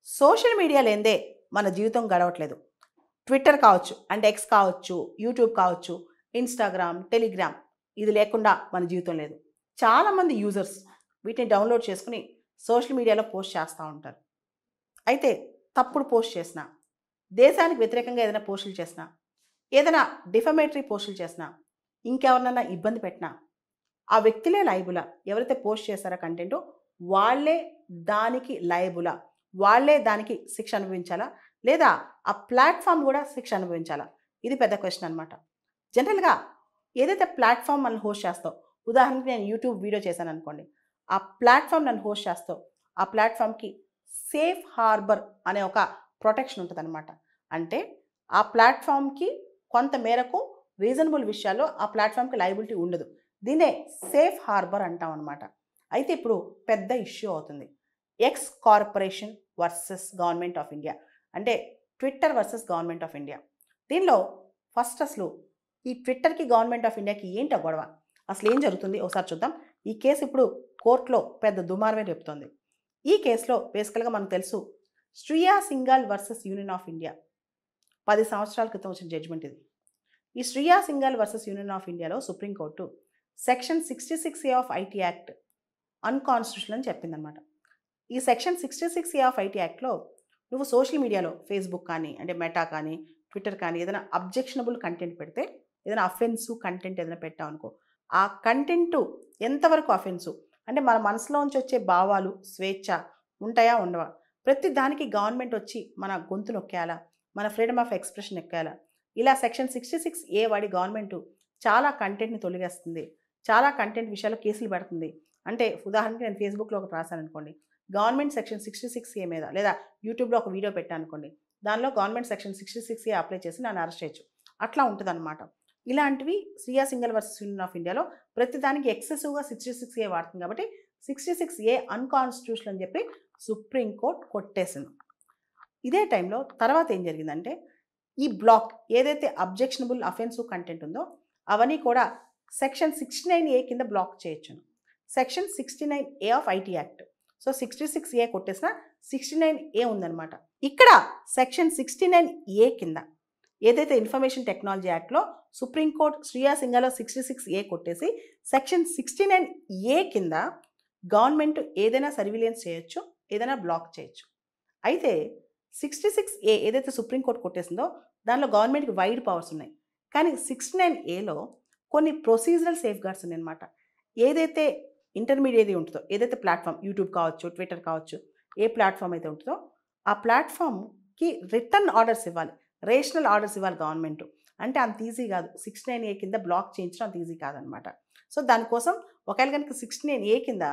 Social media లేనిదే మన జీవితం గడవట్లేదు. ట్విట్టర్ కావచ్చు, అంటే ఎక్స్ కావచ్చు, యూట్యూబ్ కావచ్చు, ఇన్‌స్టాగ్రామ్, టెలిగ్రామ్ ఇది లేకుండా మన జీవితం లేదు. చాలామంది యూజర్స్ వీటిని డౌన్‌లోడ్ చేసుకొని సోషల్ మీడియాలో పోస్ట్ చేస్తా ఉంటారు. అయితే తప్పుడు పోస్ట్ చేసినా, దేశానికి వ్యతిరేకంగా ఏదైనా పోస్టులు చేసినా, ఏదైనా డిఫమేటరీ పోస్టులు చేసినా, ఇంకెవరినైనా ఇబ్బంది పెట్టినా, ఆ వ్యక్తులే లయబులా? ఎవరైతే పోస్ట్ చేశారో కంటెంటు వాళ్ళే దానికి లయబులా? వాళ్ళే దానికి శిక్ష అనుభవించాలా? లేదా ఆ ప్లాట్‌ఫార్మ్ గూడా శిక్ష అనుభవించాలా? ఇది పెద్ద క్వెషన్ అనమాట. జనరల్‌గా ఏదైతే ప్లాట్‌ఫార్మ్ మనల్ని హోస్ట్ చేస్తాదో, ఉదాహరణకి నేను యూట్యూబ్ వీడియో చేశాననుకోండి. ఆ ప్లాట్‌ఫార్మ్ నన్ను హోస్ట్ చేస్తాదో, ఆ ప్లాట్‌ఫార్మ్‌కి సేఫ్ హార్బర్ అనే ఒక ప్రొటెక్షన్ ఉంటదనమాట. అంటే ఆ ప్లాట్‌ఫార్మ్‌కి కొంత మేరకు రీజనబుల్ విషయాల్లో ఆ ప్లాట్‌ఫార్మ్‌కి లయబిలిటీ ఉండదు. దీన్నే సేఫ్ హార్బర్ అంటాం అనమాట. అయితే ఇప్పుడు పెద్ద ఇష్యూ అవుతుంది. X corporation versus government of India. అంటే Twitter versus government of India. దీనిలో ఫస్ట్ అసలు ఈ ట్విట్టర్‌కి, గవర్నమెంట్ ఆఫ్ ఇండియాకి ఏంటా గొడవ? అసలేం జరుగుతుంది? ఒకసారి చూద్దాం. ఈ కేసు ఇప్పుడు కోర్ట్‌లో పెద్ద దుమారమే రేపుతోంది. ఈ కేసులో బేసికల్‌గా మనకు తెలుసు Shreya Singhal versus Union of India 10 సంవత్సరాల క్రితం వచ్చిన జడ్జ్‌మెంట్ ఇది. ఈ Shreya Singhal versus Union of ఇండియాలో supreme court section 66 A of IT act unconstitutional అని చెప్పిందనమాట. ఈ సెక్షన్ 66 ఏ ఆఫ్ ఐటీ యాక్ట్‌లో నువ్వు సోషల్ మీడియాలో ఫేస్‌బుక్ కానీ, అంటే మెటా కానీ, ట్విట్టర్ కానీ ఏదైనా అబ్జెక్షనబుల్ కంటెంట్ పెడితే, ఏదైనా అఫెన్సివ్ కంటెంట్ ఏదైనా పెట్టావనుకో, ఆ కంటెంటు ఎంతవరకు అఫెన్సివ్? అంటే మన మనసులోంచి వచ్చే భావాలు, స్వేచ్ఛ ఉంటాయా? ఉండవా? ప్రతి దానికి గవర్నమెంట్ వచ్చి మన గొంతు నొక్కేయాలా? మన ఫ్రీడమ్ ఆఫ్ ఎక్స్‌ప్రెషన్ ఎక్కేయాలా? ఇలా సెక్షన్ 66 ఏ వాడి గవర్నమెంటు చాలా కంటెంట్‌ని తొలగేస్తుంది. చాలా కంటెంట్ విషయాల్లో కేసులు పెడుతుంది. అంటే ఉదాహరణకి నేను ఫేస్‌బుక్‌లో ఒకటి రాశాననుకోండి. గవర్నమెంట్ సెక్షన్ 66 ఏ మీద లేదా యూట్యూబ్‌లో ఒక వీడియో పెట్టాననుకోండి. దానిలో గవర్నమెంట్ సెక్షన్ 66 ఏ అప్లై చేసి నన్ను అరెస్ట్ చేయొచ్చు. అట్లా ఉంటదనమాట. ఇలాంటివి Shriya Singhal versus Union of ఇండియాలో ప్రతి దానికి ఎక్సెసివ్‌గా 66 ఏ వాడుతుంది కాబట్టి 66 ఏ అన్‌కాన్స్టిట్యూషనల్ అని చెప్పి సుప్రీం కోర్ట్ కొట్టేసింది. ఇదే టైంలో తర్వాత ఏం జరిగిందంటే ఈ బ్లాక్ ఏదైతే అబ్జెక్షనబుల్ అఫెన్సివ్ కంటెంట్ ఉందో అవన్నీ కూడా సెక్షన్ 69 ఏ కింద బ్లాక్ చేయొచ్చును. Section 69 A of IT act. So 66 A కొట్టేసిన 69 ఏ ఉందనమాట. ఇక్కడ సెక్షన్ 69 ఏ కింద ఏదైతే ఇన్ఫర్మేషన్ టెక్నాలజీ యాక్ట్‌లో సుప్రీంకోర్టు శ్రియా సింఘాలో 66 ఏ కొట్టేసి సెక్షన్ 69 ఏ కింద గవర్నమెంట్ ఏదైనా సర్విలియన్స్ చేయొచ్చు, ఏదైనా బ్లాక్ చేయొచ్చు. అయితే 66 ఏ ఏదైతే సుప్రీంకోర్టు కొట్టేసిందో దానిలో గవర్నమెంట్‌కి వైడ్ పవర్స్ ఉన్నాయి. కానీ 69 ఏలో కొన్ని ప్రొసీజరల్ సేఫ్‌గార్డ్స్ ఉన్నాయన్నమాట. ఏదైతే ఇంటర్మీడియేట్ ఉంటుందో, ఏదైతే ప్లాట్‌ఫార్మ్ యూట్యూబ్ కావచ్చు, ట్విట్టర్ కావచ్చు, ఏ ప్లాట్‌ఫార్మ్ అయితే ఉంటుందో ఆ ప్లాట్‌ఫార్మ్‌కి రిటర్న్ ఆర్డర్స్ ఇవ్వాలి. రేషనల్ ఆర్డర్స్ ఇవ్వాలి గవర్నమెంటు. అంటే అంత ఈజీ కాదు. 69 ఏ కింద బ్లాక్ చేయించడం అంత ఈజీ కాదనమాట. సో దానికోసం ఒకవేళ గనుక 69 ఏ కింద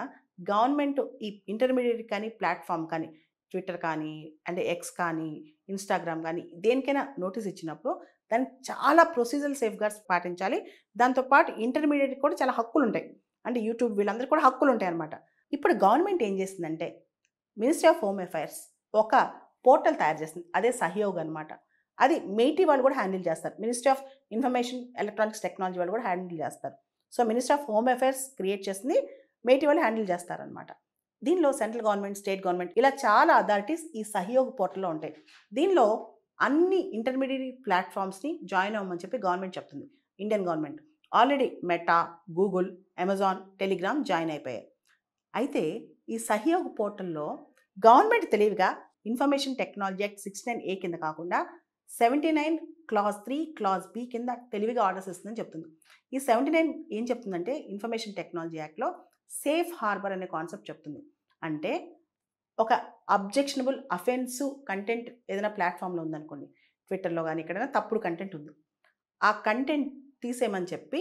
గవర్నమెంట్ ఈ ఇంటర్మీడియేట్ కానీ, ప్లాట్‌ఫార్మ్ కానీ ట్విట్టర్ కానీ, అంటే ఎక్స్ కానీ, ఇన్‌స్టాగ్రామ్ కానీ దేనికైనా నోటీస్ ఇచ్చినప్పుడు దానికి చాలా ప్రొసీజరల్ సేఫ్‌గార్డ్స్ పాటించాలి. దాంతో పాటు ఇంటర్మీడియేట్‌కి కూడా చాలా హక్కులుంటాయి. అంటే యూట్యూబ్ వీళ్ళందరికీ కూడా హక్కులుంటాయన్నమాట. ఇప్పుడు గవర్నమెంట్ ఏం చేసిందంటే మినిస్ట్రీ ఆఫ్ హోమ్ అఫైర్స్ ఒక పోర్టల్ తయారు చేసింది. అదే సహయోగ్ అనమాట. అది మెయిటీ వాళ్ళు కూడా హ్యాండిల్ చేస్తారు. Ministry of information electronics technology వాళ్ళు కూడా హ్యాండిల్ చేస్తారు. So ministry of home affairs create చేసింది. మెయిటీ వాళ్ళు హ్యాండిల్ చేస్తారనమాట. దీనిలో సెంట్రల్ గవర్నమెంట్, స్టేట్ గవర్నమెంట్ ఇలా చాలా అథారిటీస్ ఈ సహయోగ్ పోర్టల్‌లో ఉంటాయి. దీనిలో అన్ని ఇంటర్మీడియేట్ ప్లాట్‌ఫార్మ్స్‌ని జాయిన్ అవ్వమని చెప్పి గవర్నమెంట్ చెప్తుంది. Indian government. Already meta, Google, Amazon, Telegram join అయిపోయాయి. అయితే ఈ సహయోగ్ పోర్టల్‌లో గవర్నమెంట్ తెలివిగా ఇన్ఫర్మేషన్ టెక్నాలజీ యాక్ట్ 69 ఏ కింద కాకుండా 79 క్లాజ్ 3 క్లాజ్ బి కింద తెలివిగా ఆర్డర్స్ ఇస్తుందని చెప్తుంది. ఈ 79 ఏం చెప్తుందంటే ఇన్ఫర్మేషన్ టెక్నాలజీ యాక్ట్‌లో సేఫ్ హార్బర్ అనే కాన్సెప్ట్ చెప్తుంది. అంటే ఒక అబ్జెక్షనబుల్ అఫెన్సివ్ కంటెంట్ ఏదైనా ప్లాట్‌ఫామ్‌లో ఉందనుకోండి. ట్విట్టర్‌లో గాని ఎక్కడైనా తప్పుడు కంటెంట్ ఉంది. ఆ కంటెంట్ తీసేయమని చెప్పి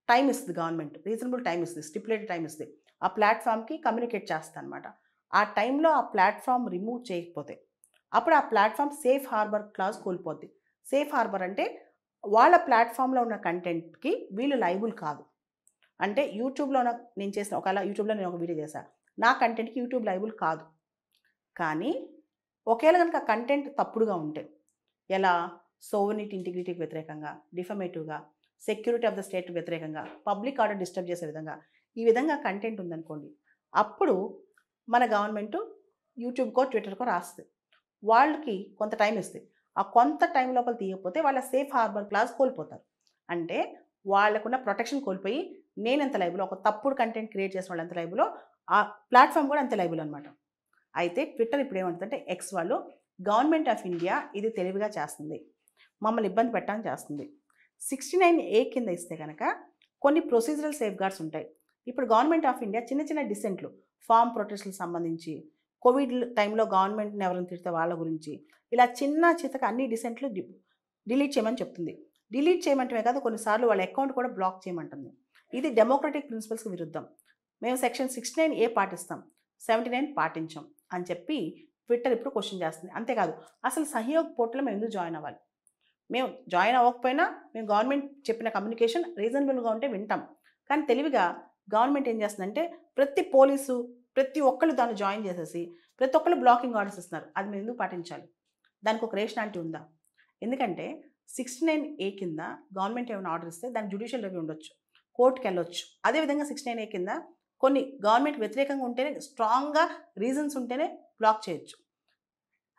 టైమ్ ఇస్తది గవర్నమెంట్. రీజనబుల్ టైమ్ ఇస్తది. స్టిప్యులేటెడ్ టైమ్ ఇస్తది. ఆ ప్లాట్‌ఫామ్‌కి కమ్యూనికేట్ చేస్తదనమాట. ఆ టైంలో ఆ ప్లాట్‌ఫామ్ రిమూవ్ చేయకపోతే, అప్పుడు ఆ ప్లాట్‌ఫామ్ సేఫ్ హార్బర్ క్లాజ్ కోల్పోద్ది. సేఫ్ హార్బర్ అంటే వాళ్ళ ప్లాట్‌ఫామ్‌లో ఉన్న కంటెంట్‌కి వీళ్ళు లయబుల్ కాదు. అంటే యూట్యూబ్‌లోన నేను చేసిన ఒకవేళ యూట్యూబ్‌లో నేను ఒక వీడియో చేశా. నా కంటెంట్‌కి యూట్యూబ్ లయబుల్ కాదు. కానీ ఒకేళ గనుక కంటెంట్ తప్పుడుగా ఉంటే, ఎలా సోవెనిటీ ఇంటిగ్రిటీకి వ్యతిరేకంగా, డిఫమేటివ్‌గా, సెక్యూరిటీ ఆఫ్ ద స్టేట్‌కి వ్యతిరేకంగా, పబ్లిక్ ఆర్డర్ డిస్టర్బ్ చేసే విధంగా ఈ విధంగా కంటెంట్ ఉందనుకోండి, అప్పుడు మన గవర్నమెంట్ యూట్యూబ్కో ట్విట్టర్కో రాస్తుంది. వాళ్ళకి కొంత టైం ఇస్తుంది. ఆ కొంత టైం లోపల తీయకపోతే వాళ్ళ సేఫ్ హార్బర్ క్లాజ్ కోల్పోతారు. అంటే వాళ్ళకున్న ప్రొటెక్షన్ కోల్పోయి నేనెంత లైబులో, ఒక తప్పుడు కంటెంట్ క్రియేట్ చేసిన వాళ్ళు ఎంత లైబులో, ఆ ప్లాట్ఫామ్ కూడా అంతే లైబుల్ అనమాట. అయితే ట్విట్టర్ ఇప్పుడు ఏమంటుందంటే ఎక్స్ వాళ్ళు గవర్నమెంట్ ఆఫ్ ఇండియా ఇది తెలివిగా చేస్తుంది, మమ్మల్ని ఇబ్బంది పెట్టడానికి చేస్తుంది. 69A కింద ఇస్తే కనుక కొన్ని ప్రొసీజరల్ సేఫ్ గార్డ్స్ ఉంటాయి. ఇప్పుడు గవర్నమెంట్ ఆఫ్ ఇండియా చిన్న చిన్న డిసెంట్లు, ఫార్మ్ ప్రొటెస్ట్లకు సంబంధించి, కోవిడ్ టైంలో గవర్నమెంట్ని ఎవరైనా తిడితే వాళ్ళ గురించి, ఇలా చిన్న చితక అన్ని డిసెంట్లు డిలీట్ చేయమని చెప్తుంది. డిలీట్ చేయమంటమే కాదు, కొన్నిసార్లు వాళ్ళ అకౌంట్ కూడా బ్లాక్ చేయమంటుంది. ఇది డెమోక్రటిక్ ప్రిన్సిపల్స్కి విరుద్ధం. మేము సెక్షన్ 69A పాటిస్తాం, 79 పాటించాం అని చెప్పి ట్విట్టర్ ఇప్పుడు క్వశ్చన్ చేస్తుంది. అంతేకాదు, అసలు సహయోగ్ పోర్టల్లో మేము ఎందుకు జాయిన్ అవ్వాలి? మేము జాయిన్ అవ్వకపోయినా మేము గవర్నమెంట్ చెప్పిన కమ్యూనికేషన్ రీజనబుల్గా ఉంటే వింటాం. కానీ తెలివిగా గవర్నమెంట్ ఏం చేస్తుందంటే ప్రతి పోలీసు, ప్రతి ఒక్కళ్ళు దాన్ని జాయిన్ చేసేసి ప్రతి ఒక్కళ్ళు బ్లాకింగ్ ఆర్డర్స్ ఇస్తున్నారు. అది మేము ఎందుకు పాటించాలి? దానికి ఒక రేషనాలిటీ ఉందా? ఎందుకంటే 69A కింద గవర్నమెంట్ ఏమైనా ఆర్డర్ ఇస్తే దానికి జ్యుడిషియల్ రివ్యూ ఉండొచ్చు, కోర్టుకి వెళ్ళొచ్చు. అదేవిధంగా 69A కింద కొన్ని గవర్నమెంట్ వ్యతిరేకంగా ఉంటేనే, స్ట్రాంగ్గా రీజన్స్ ఉంటేనే బ్లాక్ చేయొచ్చు.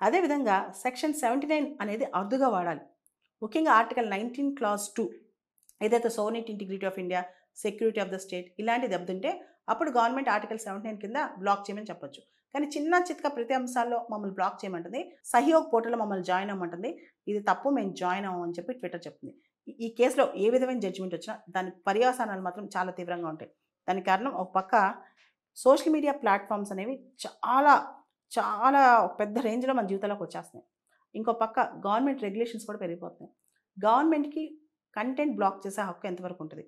అదేవిధంగా సెక్షన్ 79 అనేది అరుదుగా వాడాలి. ముఖ్యంగా ఆర్టికల్ 19 క్లాజ్ 2 ఏదైతే sovereignty, integrity of India, security of the state ఇలాంటి దెబ్బతింటే అప్పుడు గవర్నమెంట్ ఆర్టికల్ 79 కింద బ్లాక్ చేయమని చెప్పొచ్చు. కానీ చిన్న చితక ప్రతి అంశాల్లో మమ్మల్ని బ్లాక్ చేయమంటుంది, సహయోగ్ పోర్టల్లో మమ్మల్ని జాయిన్ అవ్వమంటుంది. ఇది తప్పు, మేము జాయిన్ అవ్వమని చెప్పి ట్విట్టర్ చెప్తుంది. ఈ కేసులో ఏ విధమైన జడ్జిమెంట్ వచ్చినా దాని పర్యవసానాలు మాత్రం చాలా తీవ్రంగా ఉంటాయి. దానికి కారణం ఒక పక్క సోషల్ మీడియా ప్లాట్ఫామ్స్ అనేవి చాలా చాలా పెద్ద రేంజ్లో మన జీవితాల్లోకి వచ్చేస్తున్నాయి. ఇంకో పక్క గవర్నమెంట్ రెగ్యులేషన్స్ కూడా పెరిగిపోతున్నాయి. గవర్నమెంట్కి కంటెంట్ బ్లాక్ చేసే హక్కు ఎంతవరకు ఉంటుంది?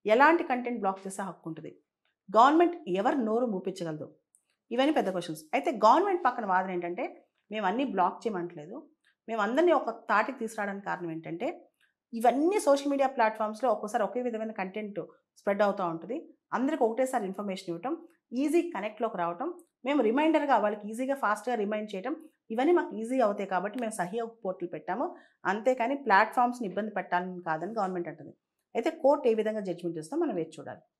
ఎలాంటి కంటెంట్ బ్లాక్ చేసే హక్కు ఉంటుంది? గవర్నమెంట్ ఎవరు నోరు మూపించగలదు? ఇవన్నీ పెద్ద క్వశ్చన్స్. అయితే గవర్నమెంట్ పక్కన వాదన ఏంటంటే మేము అన్నీ బ్లాక్ చేయమంటలేదు, మేము అందరినీ ఒక తాటికి తీసుకురావడానికి కారణం ఏంటంటే ఇవన్నీ సోషల్ మీడియా ప్లాట్ఫామ్స్లో ఒక్కోసారి ఒకే విధమైన కంటెంట్ స్ప్రెడ్ అవుతూ ఉంటుంది. అందరికి ఒకటేసారి ఇన్ఫర్మేషన్ ఇవ్వటం, ఈజీ కనెక్ట్లోకి రావటం, మేము రిమైండర్గా వాళ్ళకి ఈజీగా ఫాస్ట్గా రిమైండ్ చేయడం, ఇవన్నీ మాకు ఈజీగా అవుతాయి కాబట్టి మేము సహయోగ్ పోర్టల్ పెట్టాము, అంతేకాని ప్లాట్ఫామ్స్ని ఇబ్బంది పెట్టాలని కాదని గవర్నమెంట్ అంటుంది. అయితే కోర్టు ఏ విధంగా జడ్జిమెంట్ ఇస్తుందో మనం వేచి చూడాలి.